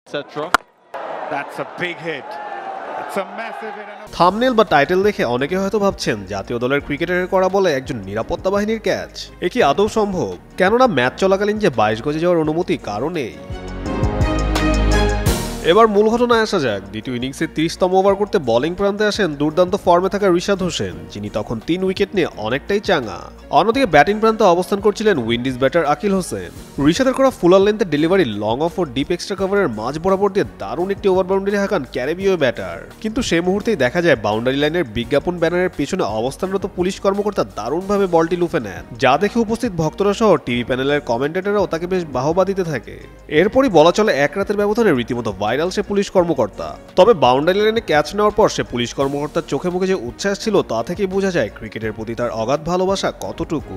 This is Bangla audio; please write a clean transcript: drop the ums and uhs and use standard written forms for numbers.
etc. That's a big hit. It's a massive hit. Thumbnail বা টাইটেল দেখে অনেকে হয়তো ভাবছেন জাতীয় দলের ক্রিকেটারের করা বলে একজন নিরাপত্তা বাহিনীর ক্যাচ। এ কি আদৌ সম্ভব? কেননা ম্যাচ চলাকালীন যে 22 গজে যাওয়ার অনুমতি কারও নেই। এবার মূল ঘটনায় আসা যাক। দ্বিতীয় ইনিংসে 30তম ওভার করতে বোলিং প্রান্তে আসেন দুর্দান্ত ফর্মে থাকা রিশাদ হোসেন, যিনি তখন 3 উইকেট নিয়ে অনেকটাই চাঙা। অন্যদিকে ব্যাটিং প্রান্তে অবস্থান করছিলেন উইন্ডিজ ব্যাটার আকিল হোসেন। রিশাদের করা fuller লেন্থের delivery long of O deep extra কভারের মাঝ বরাবর দিয়ে দারুণ একটি ওভার বাউন্ডারি হাঁকান ক্যারিবীয় ব্যাটার। কিন্তু সেই মুহূর্তেই দেখা যায় বাউন্ডারি লাইনের বিজ্ঞাপন ব্যানারের পেছনে অবস্থানরত পুলিশ কর্মকর্তা দারুণভাবে বলটি লুফে নেন, যা দেখে উপস্থিত ভক্তরা সহ টিভি প্যানেলের কমেন্টেটররাও তাকে বেশ বাহবা দিতে থাকে। এরপরই বলা চলে এক রাতের ব্যবধানে রীতিমতো ভাইরাল সে পুলিশ কর্মকর্তা। তবে বাউন্ডারি লাইনে ক্যাচ নেওয়ার পর সে পুলিশ কর্মকর্তার চোখে মুখে যে উচ্ছ্বাস ছিল তা থেকেই বোঝা যায় ক্রিকেটের প্রতি তার অগাধ ভালোবাসা কতটুকু।